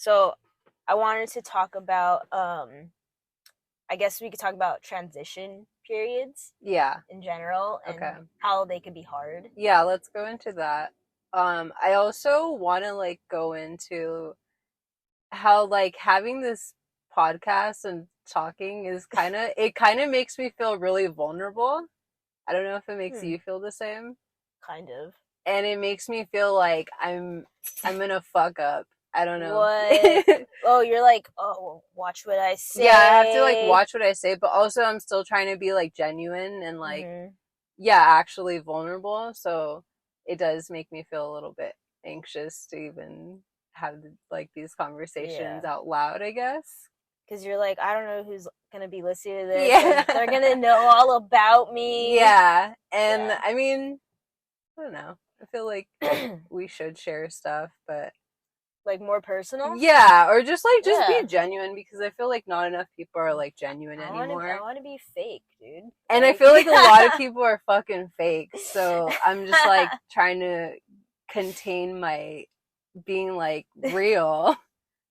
So I wanted to talk about, I guess we could talk about transition periods Yeah. in general and Okay. how they could be hard. Yeah, let's go into that. I also want to go into how having this podcast and talking is kind of makes me feel really vulnerable. I don't know if it makes Hmm, you feel the same. kind of. And it makes me feel like I'm gonna fuck up. I don't know. What? Oh, you're like, oh, watch what I Yeah, I have to say. watch what I say, but also I'm still trying to be genuine and Hmm. yeah, actually vulnerable. So it does make me feel a little bit anxious to even have these conversations Yeah. out loud, I guess. Because you're like, I don't know who's gonna be listening to this, and they're Yeah. gonna know all about me. Yeah. And Yeah. I mean, I don't know. I feel like we should share stuff, but Like more personal. yeah, or just be Yeah. genuine because I feel like not enough people are genuine I anymore. want to be fake, dude. And I Like, feel like a lot of people are fucking fake. So I'm just trying to contain my being real.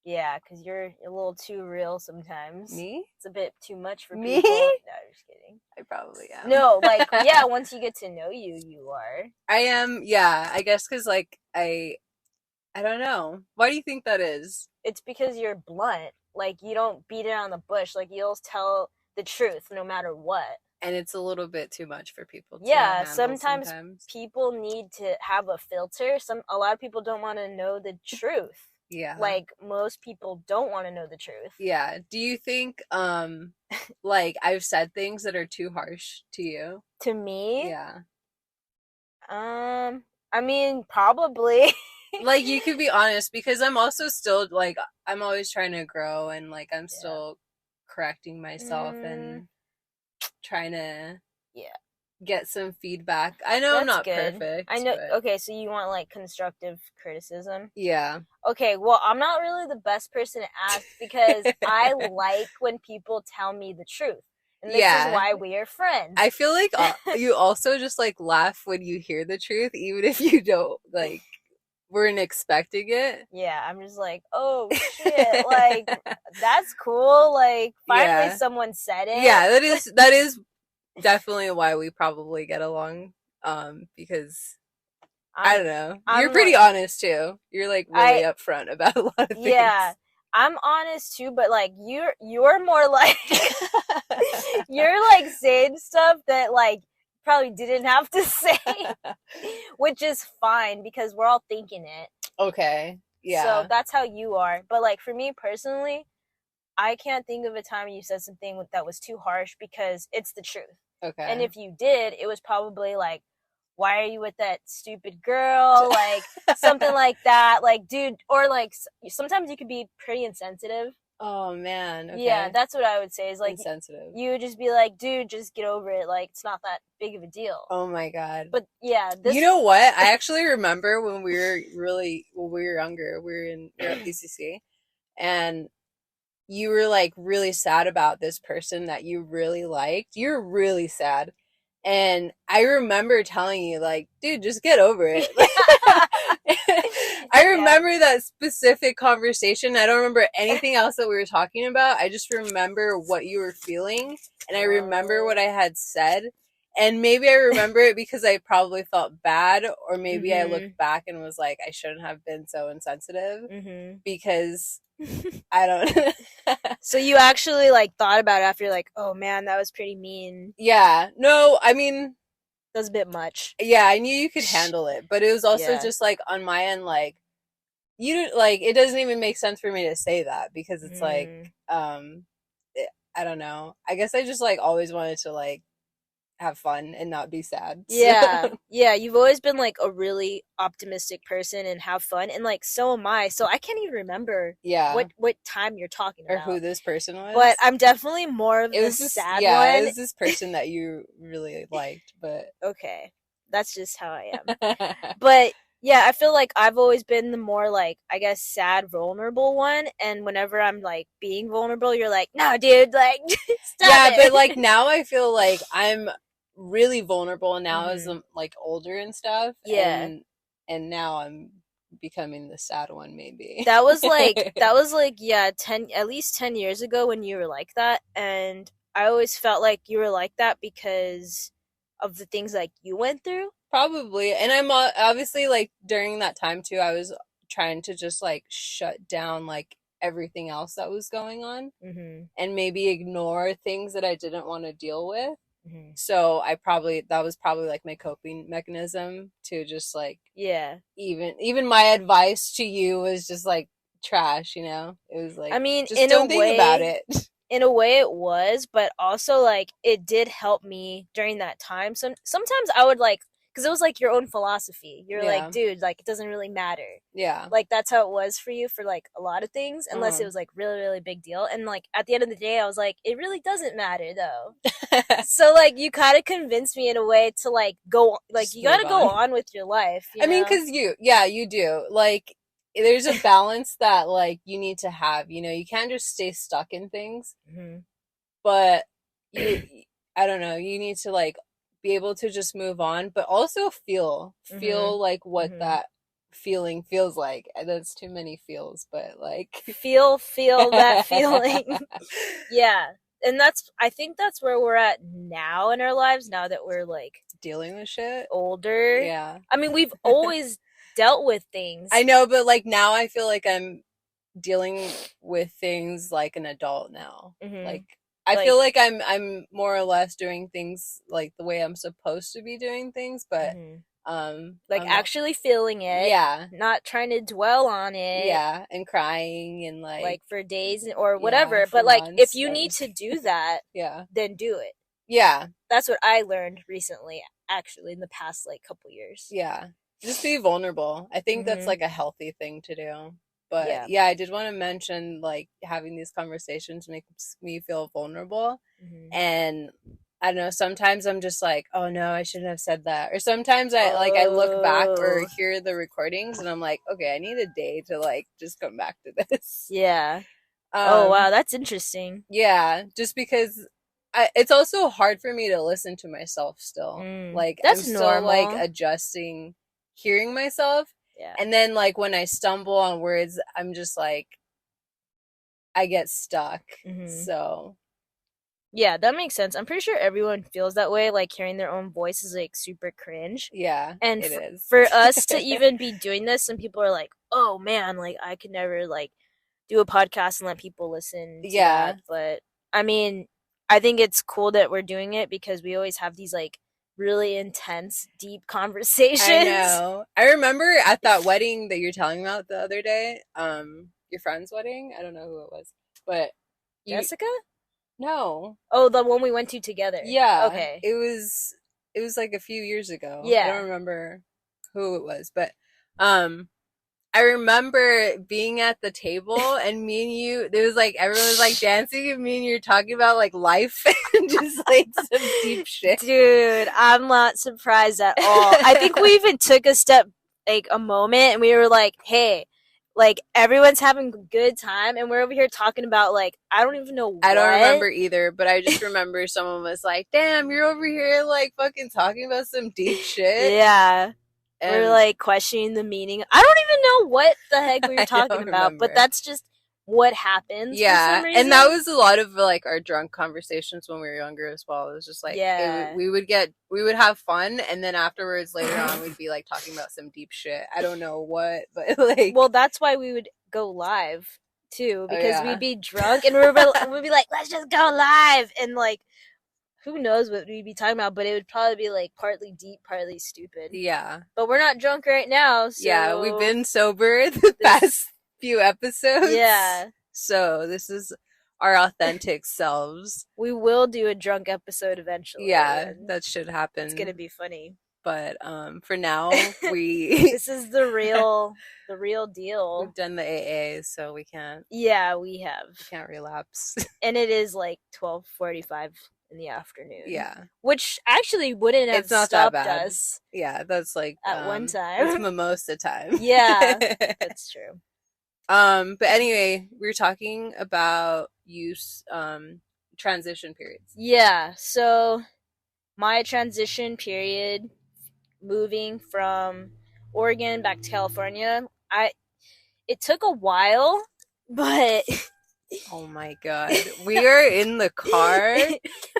yeah, because you're a little too real sometimes. Me? It's a bit too much for Me? people. No, I'm just kidding. I probably am. No, like, yeah, once you get to know you, you are. I am, yeah, I guess because I don't know. Why do you think that is? It's because you're blunt. Like, you don't beat it on the bush. Like, you'll tell the truth no matter what. And it's a little bit too much for people to Yeah, handle sometimes people need to have a filter. A lot of people don't want to know the truth. Yeah. Like, most people don't want to know the truth. Yeah. Do you think I've said things that are too harsh to you? To me, Yeah. I mean, probably. You could be honest because I'm also still I'm always trying to grow and I'm still correcting myself and trying to Yeah, get some feedback. I know I'm not perfect. I know. But Okay, so you want constructive criticism? yeah. Okay, well, I'm not really the best person to ask because I like when people tell me the truth. And this is why we are friends. I feel like you also just laugh when you hear the truth, even if you don't weren't expecting it. Yeah, I'm just like, oh shit, that's cool. Finally someone said it. Yeah, that is definitely why we probably get along. Because I don't know. You're pretty honest too. You're really upfront about a lot of things. Yeah. I'm honest too, but you're more you're saying stuff that probably didn't have to say, which is fine because we're all thinking it. Okay. Yeah. So that's how you are. But for me personally, I can't think of a time you said something that was too harsh because it's the truth. Okay. And if you did, it was probably why are you with that stupid girl? Something like that. Dude, or sometimes you could be pretty insensitive. Oh man. Okay. Yeah, that's what I would say is insensitive. You would just be like, dude, just get over it. It's not that big of a deal. Oh my god. But yeah, you know what? I actually remember when we were younger, we were at PCC, and you were really sad about this person that you really liked. You're really sad. And I remember telling you, dude, just get over it. I remember that specific conversation. I don't remember anything else that we were talking about. I just remember what you were feeling. And I remember what I had said. And maybe I remember it because I probably felt bad. Or maybe I looked back and was like, I shouldn't have been so insensitive. Because I don't. So you actually thought about it after you're oh man, that was pretty mean. Yeah. No, I mean, that was a bit much. Yeah, I knew you could handle it, but it was also just on my end, you it doesn't even make sense for me to say that because it's I don't know. I guess I just always wanted to have fun and not be sad. Yeah. Yeah, you've always been a really optimistic person and have fun, and so am I. So I can't even remember what time you're talking about. Or who this person was. But I'm definitely more of the sad one. Yeah, it was this person that you really liked, but okay. That's just how I am. But yeah, I feel I've always been the more I guess sad, vulnerable one, and whenever I'm being vulnerable, you're no, dude, stop it. But now I feel I'm really vulnerable now as I'm older and stuff. Yeah. And now I'm becoming the sad one, maybe. That was like yeah, 10 at least 10 years ago when you were like that, and I always felt like you were like that because of the things like you went through. Probably. And I'm obviously like during that time too, I was trying to just like shut down like everything else that was going on and maybe ignore things that I didn't want to deal with. So that was probably like my coping mechanism to just like, Yeah. Even my advice to you was just like trash, you know? It was like, I mean, just don't think about it. In a way it was, but also like it did help me during that time. Sometimes I would like, because it was like your own philosophy. You're like, dude, like it doesn't really matter. Yeah. Like that's how it was for you for like a lot of things, unless it was like really, really big deal. And like at the end of the day, I was like, it really doesn't matter though. So like you kind of convinced me in a way to like go, like just you gotta go on with your life. I mean, because you do. Like there's a balance that like you need to have, you know, you can't just stay stuck in things. But I don't know, you need to like be able to just move on, but also feel like what that feeling feels like. That's too many feels, but like feel that feeling. Yeah. And I think that's where we're at now in our lives, now that we're like dealing with shit, older. Yeah. I mean, we've always dealt with things. I know, but like now I feel like I'm dealing with things like an adult now. Like I feel like I'm more or less doing things like the way I'm supposed to be doing things, but like actually feeling it, not trying to dwell on it, and crying and like for days or whatever. But like if you need to do that, then do it. Yeah, that's what I learned recently, actually, in the past like couple years. Yeah, just be vulnerable. I think that's like a healthy thing to do. But yeah, I did want to mention like having these conversations makes me feel vulnerable. And I don't know, sometimes I'm just like, oh no, I shouldn't have said that. Or sometimes I look back or hear the recordings and I'm like, okay, I need a day to like just come back to this. Yeah. Oh wow, that's interesting. Yeah, just because it's also hard for me to listen to myself still. Like I'm still like adjusting hearing myself. Yeah. And then like when I stumble on words, I'm just like I get stuck. So yeah, that makes sense. I'm pretty sure everyone feels that way, like hearing their own voice is like super cringe. Yeah. And it is. For us to even be doing this, some people are like, "Oh man, like I could never like do a podcast and let people listen to that." But I mean, I think it's cool that we're doing it because we always have these like really intense, deep conversations. I know. I remember at that wedding that you're telling about the other day, your friend's wedding. I don't know who it was, but Jessica? No. Oh, the one we went to together. Yeah. Okay. It was like a few years ago. Yeah. I don't remember who it was, but I remember being at the table and me and you, there was like, everyone was like dancing and me and you were talking about like life and just like some deep shit. Dude, I'm not surprised at all. I think we even took a moment and we were like, hey, like everyone's having a good time and we're over here talking about like, I don't even know what. I don't remember either, but I just remember someone was like, damn, you're over here like fucking talking about some deep shit. Yeah. And we're like questioning the meaning. I don't even know what the heck we were talking about, but that's just what happens. Yeah, for some reason. And that was a lot of like our drunk conversations when we were younger as well. It was just like we would have fun, and then afterwards, later on, we'd be like talking about some deep shit. I don't know what, but like, well, that's why we would go live too, because we'd be drunk and we'd be like, let's just go live, and like, who knows what we'd be talking about, but it would probably be like partly deep, partly stupid. Yeah. But we're not drunk right now, so yeah, we've been sober the past few episodes. Yeah. So this is our authentic selves. We will do a drunk episode eventually. Yeah, that should happen. It's gonna be funny. But for now, this is the real deal. We've done the AA, so we can't. Yeah, we have. We can't relapse. And it is like 12:45 in the afternoon. Yeah. Which actually wouldn't have stopped us. Yeah, that's like at one time. It's mimosa time. Yeah, that's true. But anyway, we were talking about transition periods. Yeah, so my transition period moving from Oregon back to California, it took a while, but Oh my god. We are in the car.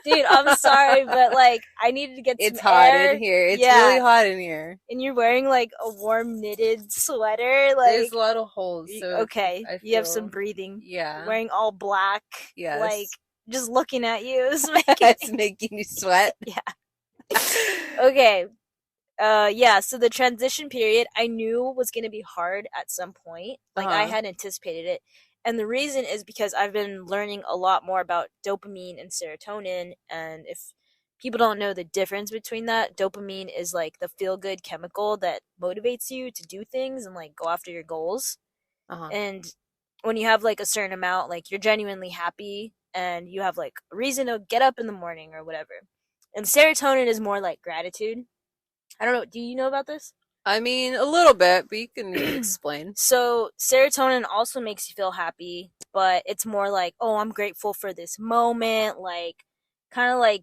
dude, I'm sorry, but like I needed to get It's some hot air. in here. It's really hot in here. And you're wearing like a warm knitted sweater. There's Like a lot of holes. So okay, you have some breathing. Yeah. You're wearing all black. Yes. Like just looking at you is it's making you sweat. Yeah. Okay. Yeah, so the transition period I knew was going to be hard at some point. Like I had anticipated it. And the reason is because I've been learning a lot more about dopamine and serotonin, and if people don't know the difference between that, dopamine is like the feel good chemical that motivates you to do things and like go after your goals. And when you have like a certain amount, like you're genuinely happy and you have like a reason to get up in the morning or whatever. And serotonin is more like gratitude. I don't know. Do you know about this? I mean, a little bit, but you can explain. So, serotonin also makes you feel happy, but it's more like, oh, I'm grateful for this moment, like, kind of like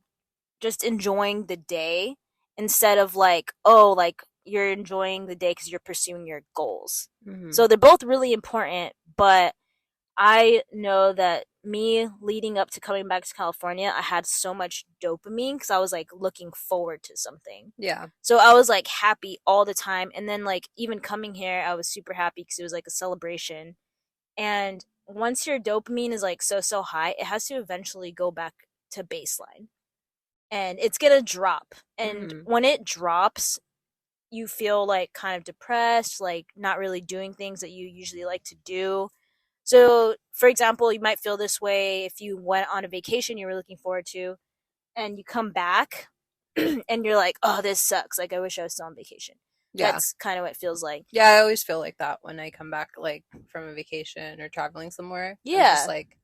just enjoying the day instead of like, oh, like you're enjoying the day because you're pursuing your goals. Mm-hmm. So, they're both really important, but I know that me leading up to coming back to California, I had so much dopamine because I was like looking forward to something. Yeah. So I was like happy all the time. And then like even coming here, I was super happy because it was like a celebration. And once your dopamine is like so high, it has to eventually go back to baseline. And it's going to drop. And when it drops, you feel like kind of depressed, like not really doing things that you usually like to do. So, for example, you might feel this way if you went on a vacation you were looking forward to, and you come back and you're like, oh, this sucks. Like, I wish I was still on vacation. Yeah. That's kind of what it feels like. Yeah, I always feel like that when I come back, like, from a vacation or traveling somewhere. Yeah. I'm just like,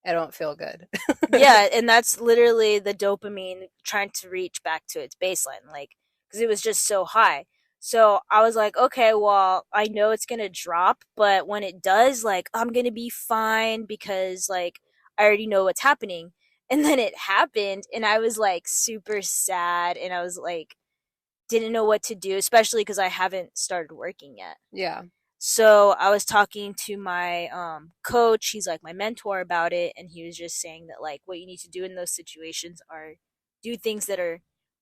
I don't feel good. Yeah, and that's literally the dopamine trying to reach back to its baseline, like, because it was just so high. So I was like, okay, well, I know it's going to drop, but when it does, like, I'm going to be fine because, like, I already know what's happening. And then it happened, and I was, like, super sad, and I was, like, didn't know what to do, especially because I haven't started working yet. Yeah. So I was talking to my coach, he's, like, my mentor about it, and he was just saying that, like, what you need to do in those situations are do things that are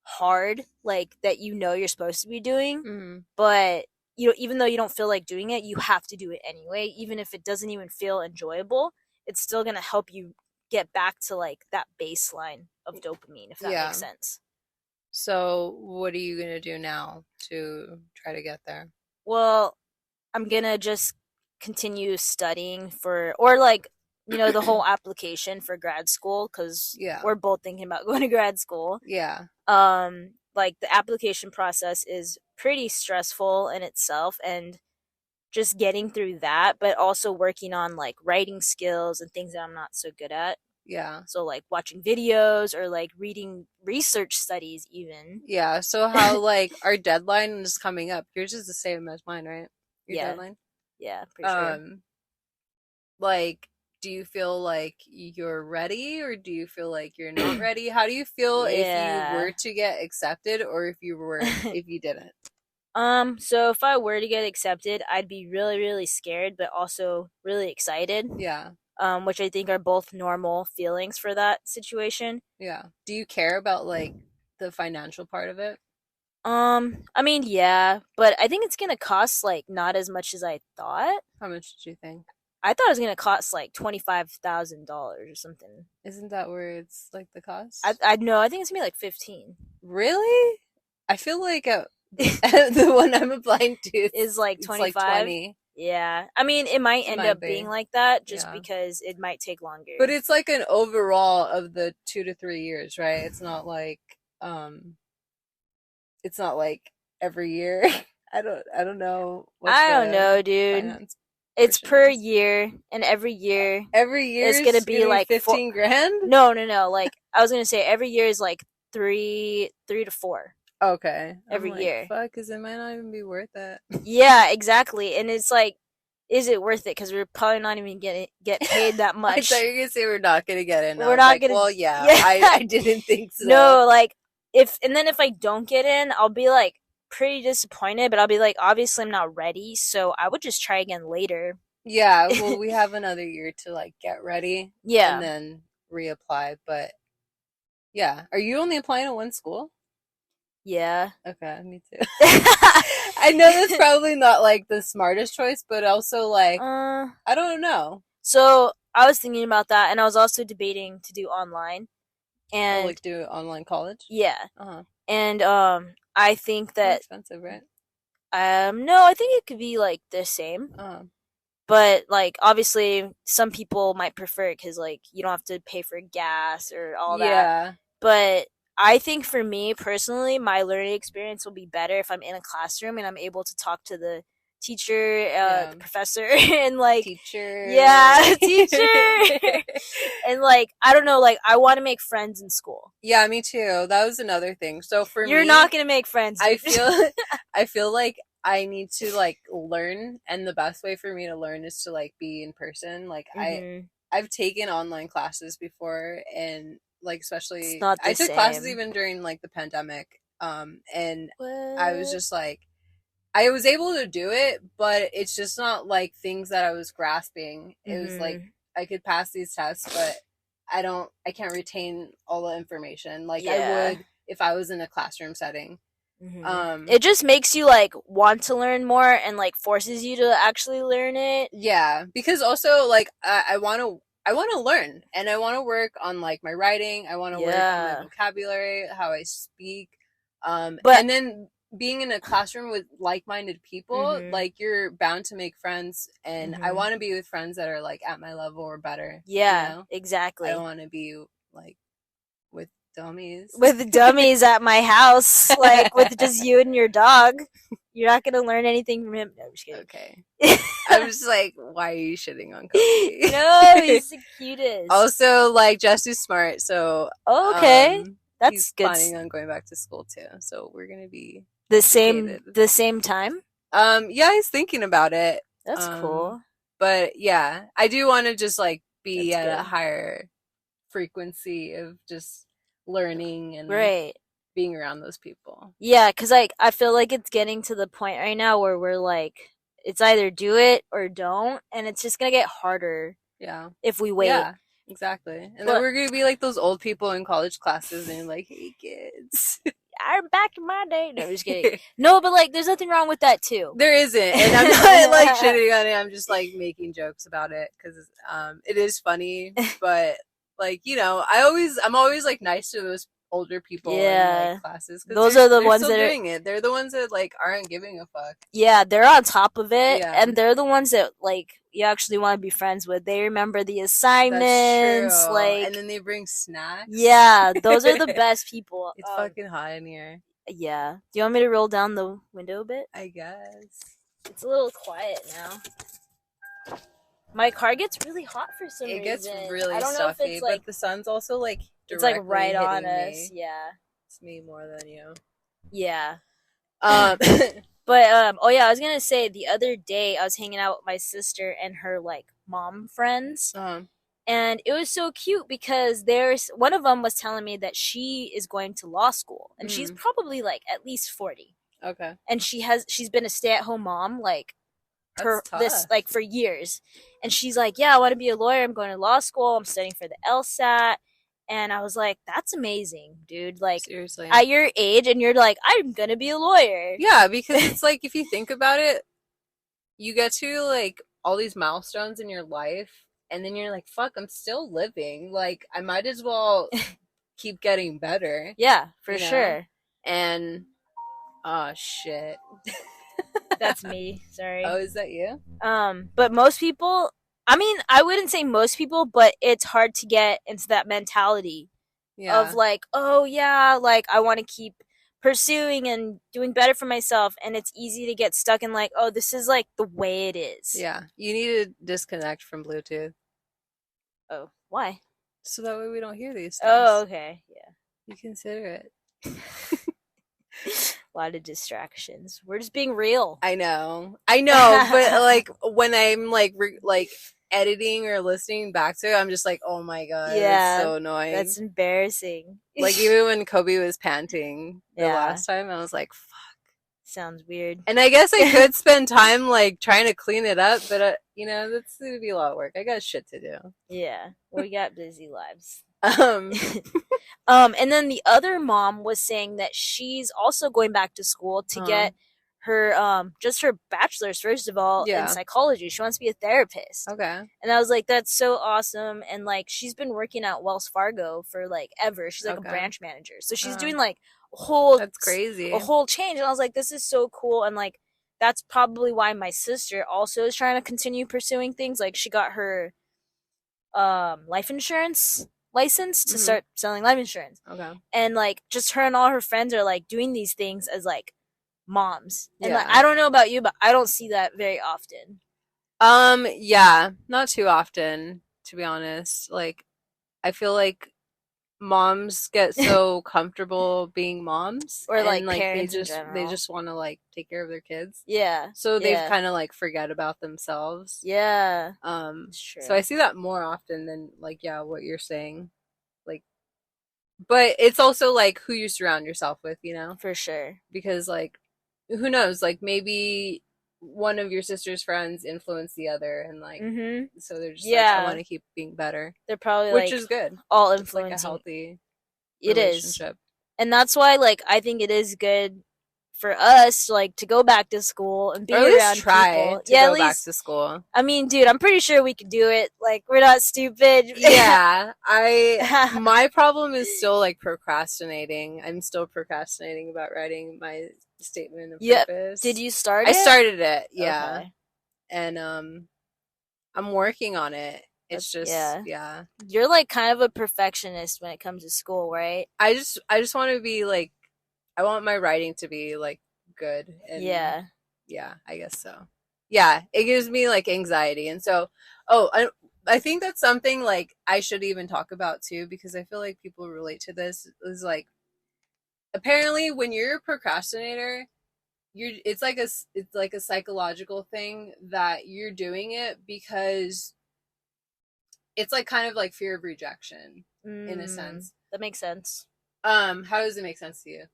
hard, like that you know you're supposed to be doing, but you know, even though you don't feel like doing it, you have to do it anyway. Even if it doesn't even feel enjoyable, it's still gonna help you get back to like that baseline of dopamine, if that makes sense. So what are you gonna do now to try to get there? Well, I'm gonna just continue studying for, or like, you know, the whole application for grad school, because we're both thinking about going to grad school. Yeah. Like the application process is pretty stressful in itself, and just getting through that, but also working on like writing skills and things that I'm not so good at. Yeah. So like watching videos or like reading research studies even. Yeah. So how like our deadline is coming up. Yours is the same as mine, right? Your deadline? Yeah, pretty sure. Like, do you feel like you're ready, or do you feel like you're not ready? How do you feel if you were to get accepted, or if you didn't? So if I were to get accepted, I'd be really, really scared, but also really excited. Yeah. Which I think are both normal feelings for that situation. Yeah. Do you care about like the financial part of it? I mean, yeah, but I think it's gonna cost like not as much as I thought. How much did you think? I thought it was gonna cost like $25,000 or something. Isn't that where it's like the cost? I know. I think it's gonna be like 15. Really? I feel like the one I'm applying to is like 25. Like 20. Yeah, I mean, it might end up being like that just because it might take longer. But it's like an overall of the 2 to 3 years, right? It's not like every year. I don't know. I don't know, dude. It's per year, and every year is gonna be like 15 grand. No. Like I was gonna say, every year is like three to 4. Okay. Every year. Fuck, because it might not even be worth it. Yeah, exactly. And it's like, is it worth it? Because we're probably not even get paid that much. I thought you were gonna say we're not gonna get in. We're not gonna. Well, yeah. I didn't think so. No, like if I don't get in, I'll be like pretty disappointed, but I'll be like, obviously I'm not ready, so I would just try again later. Yeah, well, we have another year to like get ready and Yeah. then reapply. But yeah, are you only applying to one school? Yeah. Okay, me too. I know that's probably not like the smartest choice, but also like I don't know. So I was thinking about that, and I was also debating to do online, Oh, and like do online college? yeah, Uh-huh. and I think More that expensive, right? no, I think it could be like the same, Uh-huh. but like obviously some people might prefer it because like you don't have to pay for gas or all that. Yeah. But I think for me personally, my learning experience will be better if I'm in a classroom and I'm able to talk to the teacher, Yeah. the professor, and like Teacher. yeah, teacher, and like I don't know, like I want to make friends in school. Yeah, me too. That was another thing. So for You're me, not gonna make friends. I Dude. feel like I need to like learn, and the best way for me to learn is to like be in person. Like I've taken online classes before, and like It's especially not the I took classes same. even during like the pandemic. And I was What? just like I was able to do it, but it's just not like things that I was grasping. It was like I could pass these tests, but I can't retain all the information like I Yeah. would if I was in a classroom setting. It just makes you like want to learn more and like forces you to actually learn it. Yeah, because also like I want to learn, and I want to work on like my writing. I want to work on my Yeah. vocabulary, how I speak. But And then being in a classroom with like-minded people, like you're bound to make friends, and I want to be with friends that are like at my level or better. yeah, You know? exactly. I don't want to be like with dummies. With dummies at my house, like with just you and your dog. You're not gonna learn anything from him. No, I'm just kidding. Okay. I was like, why are you shitting on Kobe? No, he's the cutest. Also, like, Jess is smart, so okay, that's he's good. planning on going back to school too. So we're gonna be The educated. same time. Yeah, he's thinking about it. That's cool. But yeah, I do want to just like be That's at good. a higher frequency of just learning and Right. being around those people. Yeah, because like I feel like it's getting to the point right now where we're like, it's either do it or don't, and it's just gonna get harder. Yeah. If we wait. Yeah, exactly. And then we're gonna be like those old people in college classes and like, hey kids. I'm back in my day. No, I'm just kidding. No, but like, there's nothing wrong with that too. There isn't, and I'm not like shitting on it. I'm just like making jokes about it because it is funny. But like I'm always like nice to those older people in like classes. Those are the they're ones still that doing it. They're the ones that like aren't giving a fuck. Yeah, they're on top of it, Yeah. and they're the ones that like you actually want to be friends with. They remember the assignments, That's true. like, and then they bring snacks. Yeah, those are the best people. It's fucking hot in here. Yeah. Do you want me to roll down the window a bit? I guess. It's a little quiet now. My car gets really hot for some reason. It gets really I don't stuffy, know if it's like but the sun's also like it's like directly right on hitting us. me. Yeah. It's me more than you. Yeah. But oh yeah, I was gonna say the other day I was hanging out with my sister and her like mom friends, and it was so cute because there's one of them was telling me that she is going to law school, and she's probably like at least 40. Okay. And she's been a stay-at-home mom like for years, and she's like, yeah, I want to be a lawyer. I'm going to law school. I'm studying for the LSAT. And I was like, that's amazing, dude. Like, seriously. At your age, and you're like, I'm going to be a lawyer. Yeah, because it's like, if you think about it, you get to, like, all these milestones in your life, and then you're like, fuck, I'm still living. Like, I might as well keep getting better. Yeah, for sure. And, oh, shit. That's me. Sorry. Oh, is that you? But most people... I mean, I wouldn't say most people, but it's hard to get into that mentality of like, oh yeah, like I want to keep pursuing and doing better for myself, and it's easy to get stuck in like, oh, this is like the way it is. Yeah, you need to disconnect from Bluetooth. Oh, why? So that way we don't hear these things. Oh, okay, yeah. You consider it. A lot of distractions. We're just being real. I know, but like when I'm like editing or listening back to it, I'm just like, oh my god, it's so annoying. That's embarrassing. Like even when Kobe was panting the last time, I was like, fuck. Sounds weird. And I guess I could spend time like trying to clean it up, but that's gonna be a lot of work. I got shit to do. Yeah, we got busy lives. Um, And then the other mom was saying that she's also going back to school to get her just her bachelor's first of all in psychology. She wants to be a therapist. Okay. And I was like, that's so awesome. And like she's been working at Wells Fargo for like ever. She's like a branch manager. So she's doing like that's crazy. A whole change. And I was like, this is so cool. And like that's probably why my sister also is trying to continue pursuing things. Like she got her life insurance license to start selling life insurance. Okay. And like just her and all her friends are like doing these things as like moms. And like I don't know about you, but I don't see that very often. Yeah, not too often, to be honest. Like I feel like moms get so comfortable being moms, or like they just want to like take care of their kids. Yeah. So they've kind of like forget about themselves. Yeah. So I see that more often than like what you're saying. Like, but it's also like who you surround yourself with, For sure. Because like who knows, like maybe one of your sister's friends influenced the other, and like so they're just like, I want to keep being better. They're probably which is good. All influencing. It's like a healthy relationship. And that's why like I think it is good for us like to go back to school and be around people. Go back to school. I mean, dude, I'm pretty sure we could do it. Like we're not stupid. Yeah. My problem is still like procrastinating. I'm still procrastinating about writing my statement of purpose. Did you start it? I started it, yeah. Okay. And I'm working on it. It's just You're like kind of a perfectionist when it comes to school, right? I just want to be like, I want my writing to be like good. And yeah, I guess so. Yeah, it gives me like anxiety, and so I think that's something like I should even talk about too, because I feel like people relate to this. Is like apparently when you're a procrastinator, it's like a psychological thing that you're doing it because it's like kind of like fear of rejection in a sense. That makes sense. How does it make sense to you?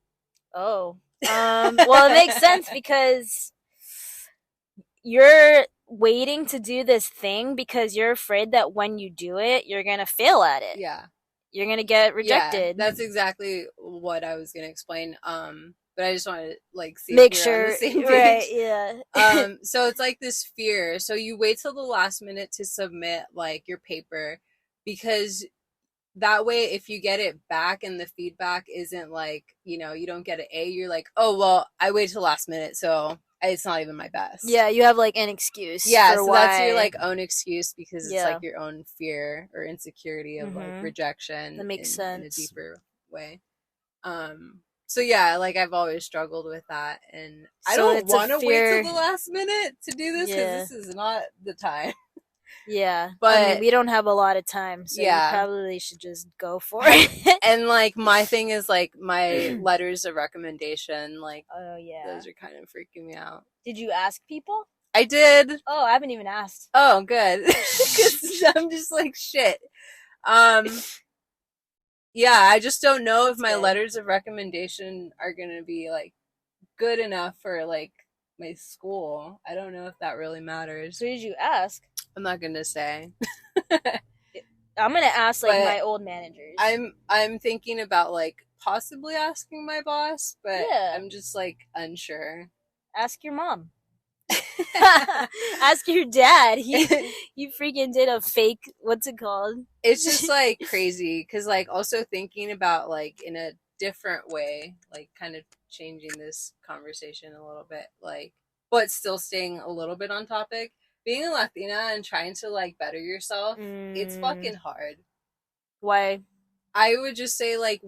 Oh, well, it makes sense because you're waiting to do this thing because you're afraid that when you do it, you're gonna fail at it. Yeah. You're gonna get rejected. Yeah, that's exactly what I was gonna explain. But I just want to like see make if sure on the same page. Right, yeah. So it's like this fear. So you wait till the last minute to submit like your paper, because that way if you get it back and the feedback isn't like, you don't get an A, you're like, oh well, I waited till last minute, so it's not even my best. Yeah, you have like an excuse. Yeah, so that's your like own excuse, because it's like your own fear or insecurity of like rejection. That makes sense in a deeper way. So yeah, like I've always struggled with that, and I don't want to wait till the last minute to do this because this is not the time. Yeah, but I mean, we don't have a lot of time, so you probably should just go for it. And like my thing is like my letters of recommendation, like those are kind of freaking me out. Did you ask people? I did. Oh, I haven't even asked. Oh, good. Because I'm just like shit. Yeah, I just don't know if my letters of recommendation are gonna be like good enough for like my school. I don't know if that really matters. So did you ask? I'm not gonna say. I'm gonna ask like my old managers. I'm thinking about like possibly asking my boss, but I'm just like unsure. Ask your mom. Ask your dad. He freaking did a fake, what's it called? It's just like crazy because like also thinking about like in a different way, like kind of changing this conversation a little bit, like but still staying a little bit on topic. Being a Latina and trying to like better yourself, it's fucking hard. Why? I would just say like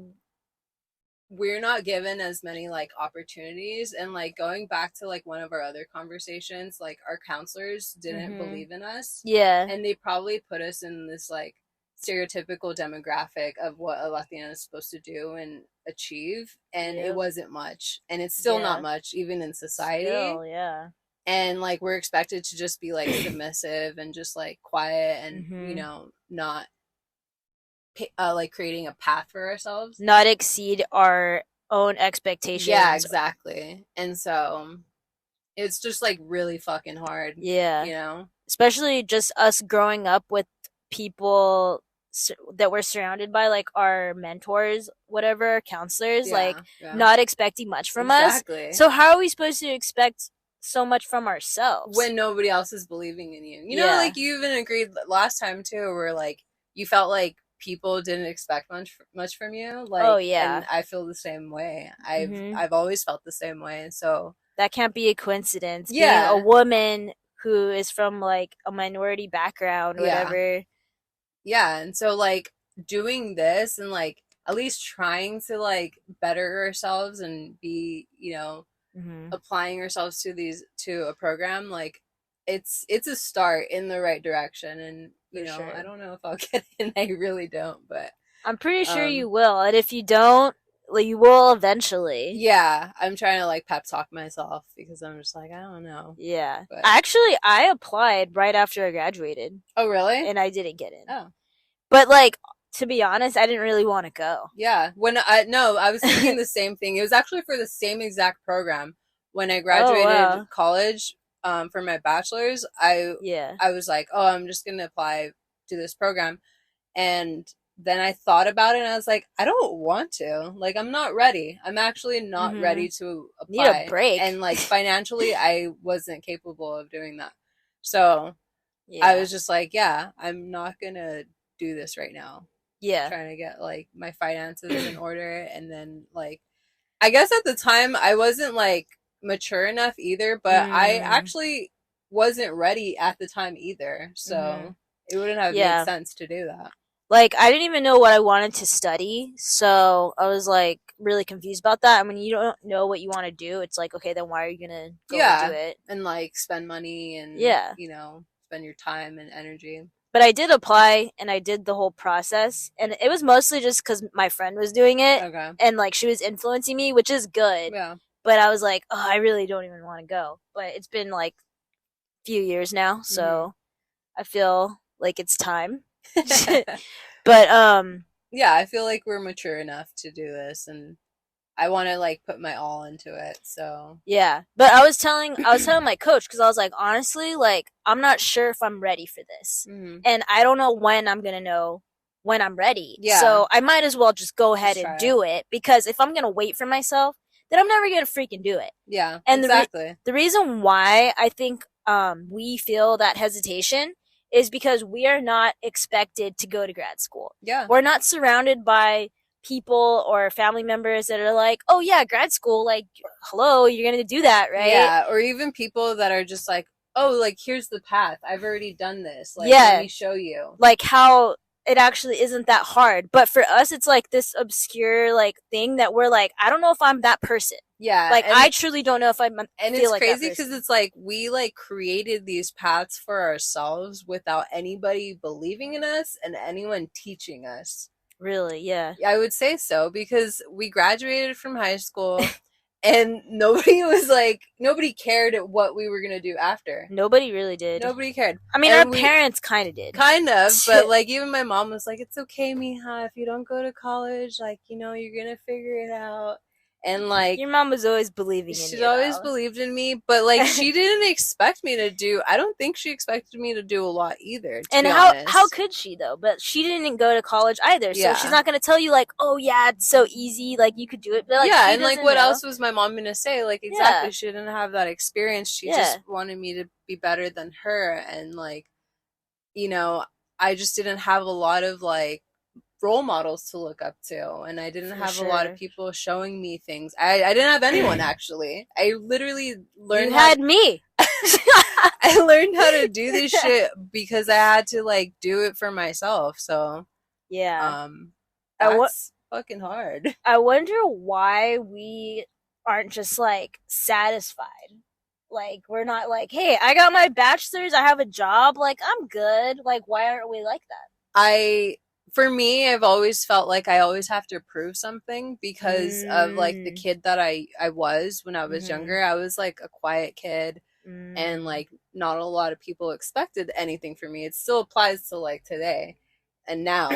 we're not given as many like opportunities, and like going back to like one of our other conversations, like our counselors didn't believe in us. Yeah. And they probably put us in this like stereotypical demographic of what a Latina is supposed to do and achieve, and it wasn't much, and it's still not much even in society. Still, and like we're expected to just be like submissive and just like quiet and not like creating a path for ourselves, not exceed our own Yeah, expectations. exactly. And so it's just like really fucking hard, Yeah. you know? Especially just us growing up with people that we're surrounded by, like our mentors, whatever, counselors, like Yeah, yeah. not expecting much from us. Exactly. So how are we supposed to expect so much from ourselves? When nobody else is believing in you. You know, Yeah. like you even agreed last time too, where like you felt like people didn't expect much from you. Oh Like, and yeah. I feel the same way. I've Mhm. I've always felt the same way. So That can't be a coincidence. Being a yeah, woman who is from like a minority background, yeah, whatever. yeah. And so like doing this and like at least trying to like better ourselves and be, Mhm. applying ourselves to a program, like it's a start in the right direction. And For I sure. don't know if I'll get in. I really don't, but I'm pretty sure you um will, and if you don't, like, you will eventually. yeah, I'm trying to like pep talk myself because I'm just like, I don't know. Yeah. But Actually, I applied right after I graduated, oh really? and I didn't get in. Oh But like, to be honest, I didn't really want to go. yeah, when I no I was thinking the same thing. It was actually for the same exact program. When I Oh graduated wow. college, for my bachelor's, I Yeah. I was like, oh, I'm just gonna apply to this program. And then I thought about it and I was like, I don't want to. Like, I'm not ready. I'm actually not ready Mhm. to Need a apply. break. And like financially, I wasn't capable of doing that. So I Yeah. was just like, yeah, I'm not gonna do this right now. Yeah. Trying to get like my finances in order. And then like, I guess at the time I wasn't like mature enough either, but I Mm. actually wasn't ready at the time either. So Mhm. it wouldn't have made Yeah. sense to do that. Like, I didn't even know what I wanted to study, so I was like really confused about that. And when you don't know what you want to do, it's like, okay, then why are you gonna go and do Yeah, it? and like spend money and Yeah. spend your time and energy. But I did apply and I did the whole process, and it was mostly just because my friend was doing it, Okay. and like she was influencing me, which is good. Yeah. But I was like, oh, I really don't even want to go. But it's been like a few years now, Hmm. so I feel like it's time. But Yeah, I feel like we're mature enough to do this, and I want to like put my all into it. So yeah. But I was telling my coach, because I was like, honestly, like I'm not sure if I'm ready for this, hmm, and I don't know when I'm gonna know when I'm ready. yeah, So I might as well just go ahead just and try it. do it, because if I'm gonna wait for myself, then I'm never gonna freaking do it. Yeah, And exactly. the reason why I think we feel that hesitation is because we are not expected to go to grad school. Yeah, We're not surrounded by people or family members that are like, oh yeah, grad school, like, hello, you're gonna do that, right? yeah, or even people that are just like, oh, like here's the path. I've already done this. Like, let Yeah, me show you. like how it actually isn't that hard. But for us, it's like this obscure like thing that we're like, I don't know if I'm that person. Yeah, Like, I truly don't know if I and feel it's like that crazy because person. it's like we like created these paths for ourselves without anybody believing in us and anyone teaching us. Really, yeah. I would say so because we graduated from high school and nobody cared what we were going to do after. Nobody really did. Nobody cared. I mean, our And we parents kind of did. kind of, but like even my mom was like, it's okay, Mija, if you don't go to college, like, you're going to figure it out. And like, Your mom was always believing in she's you, always though. believed in me, but like she didn't expect me to do. I don't think she expected me to do a lot either. To And be how honest, could she though? But she didn't go to college either, so she's yeah, not gonna tell you like, oh yeah, it's so easy, like you could do it. But like, yeah, she and like doesn't what know. else was my mom gonna say? Like exactly, Yeah, she didn't have that experience. She yeah, just wanted me to be better than her, and like you know, I just didn't have a lot of like role models to look up to, and I didn't for have a lot of sure. people showing me things. I didn't have anyone actually. I literally You learned how had me. I learned how to do this shit because I had to like do it for myself. So, Yeah. um, I w- that's fucking hard. I wonder why we aren't just like satisfied. Like, we're not like, hey, I got my bachelor's, I have a job, like I'm good. Like, why aren't we like that? I, for me, I've always felt like I always have to prove something because of like the Mm. kid that I was when I was Mm-hmm. younger. I was like a quiet kid and Mm. like not a lot of people expected anything from me. It still applies to like today and now.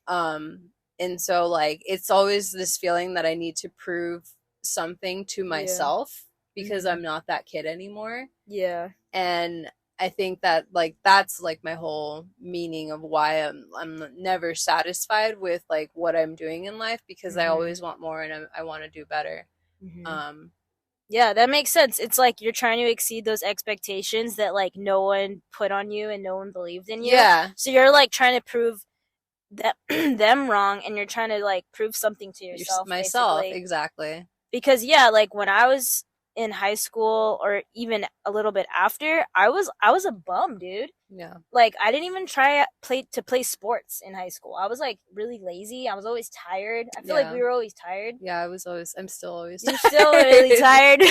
Um, And so like it's always this feeling that I need to prove something to Yeah. myself because Mhm. I'm not that kid anymore. Yeah. And I think that like that's like my whole meaning of why I'm never satisfied with like what I'm doing in life, because I Mhm. always want more and I want to do better. Mhm. Um Yeah, that makes sense. It's like you're trying to exceed those expectations that like no one put on you and no one believed in you. yeah, So you're like trying to prove that them wrong, and you're trying to like prove something to yourself myself, basically. exactly. Because yeah, like when I was in high school or even a little bit after, I was a bum, dude. Yeah. Like I didn't even play sports in high school. I was like really lazy. I was always tired. I feel like Yeah. we were always tired. Yeah, I'm still always You're still really tired.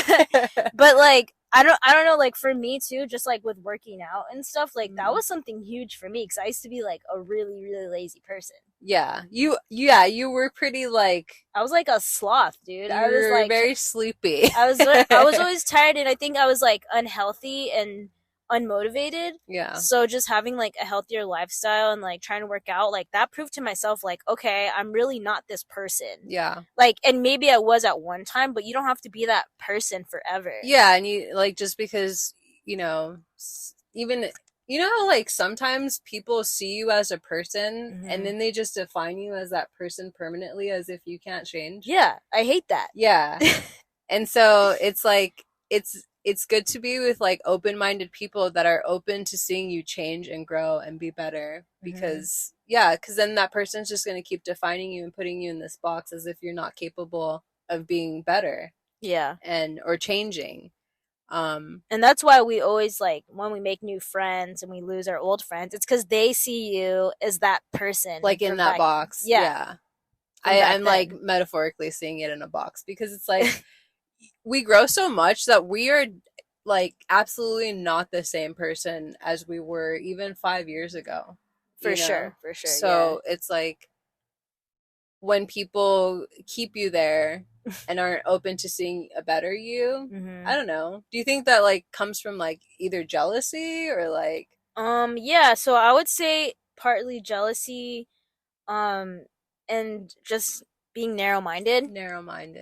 But like I don't know, like for me too, just like with working out and stuff, like that was something huge for me because I used to be like a really really lazy person. Yeah. You were pretty like I was like a sloth, dude. you I was were like very sleepy. I was always tired, and I think I was like unhealthy and unmotivated. Yeah. So just having like a healthier lifestyle and like trying to work out, like that proved to myself like, okay, I'm really not this person. Yeah. Like, and maybe I was at one time, but you don't have to be that person forever. Yeah, and you like just because, you know, even you know how like sometimes people see you as a person and then they just define you as that person permanently as if you can't change. Yeah, I hate that. Yeah. And so it's like it's good to be with like open-minded people that are open to seeing you change and grow and be better, because yeah, because then that person's just going to keep defining you and putting you in this box as if you're not capable of being better. Yeah. And or changing. And that's why we always like when we make new friends and we lose our old friends, it's because they see you as that person, like in that box. Yeah. I'm like metaphorically seeing it in a box, because it's like we grow so much that we are like absolutely not the same person as we were even 5 years ago. For sure. So it's like when people keep you there and aren't open to seeing a better you, I don't know. Do you think that like comes from like either jealousy or like yeah, so I would say partly jealousy, and just being narrow-minded.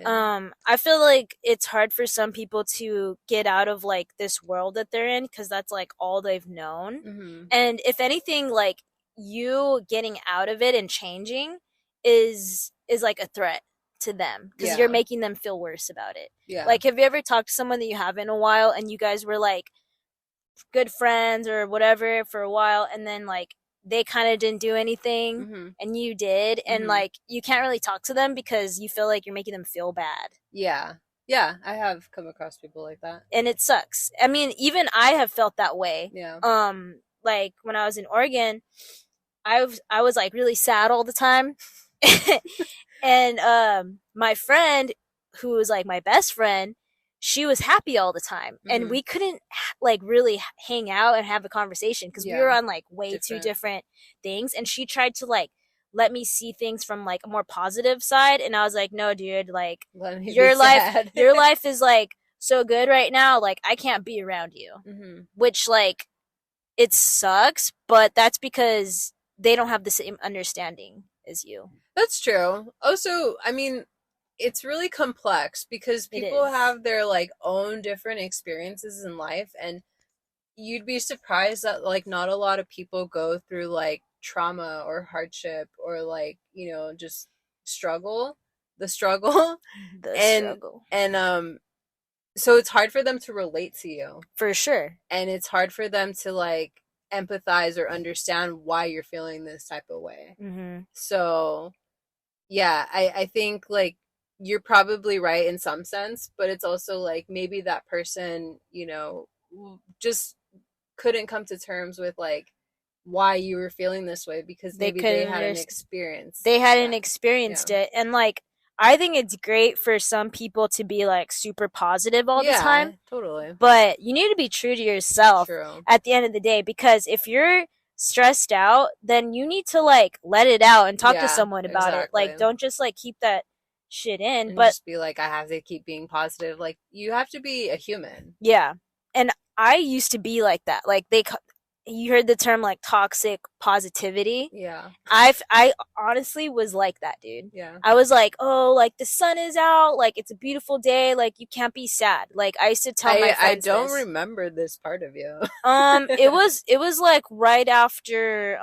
I feel like it's hard for some people to get out of like this world that they're in because that's like all they've known. And if anything, like you getting out of it and changing is like a threat to them because you're making them feel worse about it. Yeah. Like, have you ever talked to someone that you haven't in a while and you guys were like good friends or whatever for a while, and then like they kind of didn't do anything and you did, and like you can't really talk to them because you feel like you're making them feel bad. Yeah, I have come across people like that, and it sucks. I mean, even I have felt that way. Like when I was in Oregon, I was like really sad all the time. And my friend, who was like my best friend, she was happy all the time, and we couldn't like really hang out and have a conversation because we were on like way too different things. And she tried to like let me see things from like a more positive side, and I was like, no, dude, like your life is like so good right now, like I can't be around you. Which like it sucks, but that's because they don't have the same understanding as you. That's true. Also, I mean, it's really complex because people have their like own different experiences in life, and you'd be surprised that like not a lot of people go through like trauma or hardship or like, you know, just the struggle. And so it's hard for them to relate to you. For sure. And it's hard for them to like empathize or understand why you're feeling this type of way. So yeah, I think like you're probably right in some sense, but it's also like maybe that person, you know, just couldn't come to terms with like why you were feeling this way because maybe they hadn't experienced it. And like I think it's great for some people to be like super positive all the time. Totally. But you need to be true to yourself at the end of the day, because if you're stressed out, then you need to like let it out and talk to someone about it. Like don't just like keep that shit in, but just be like, I have to keep being positive. Like you have to be a human. Yeah. And I used to be like that. Like you heard the term like toxic positivity. Yeah. I honestly was like that, dude. Yeah. I was like, oh, like the sun is out, like it's a beautiful day, like you can't be sad. Like I used to tell my I friends don't this. remember this part of you. It was like right after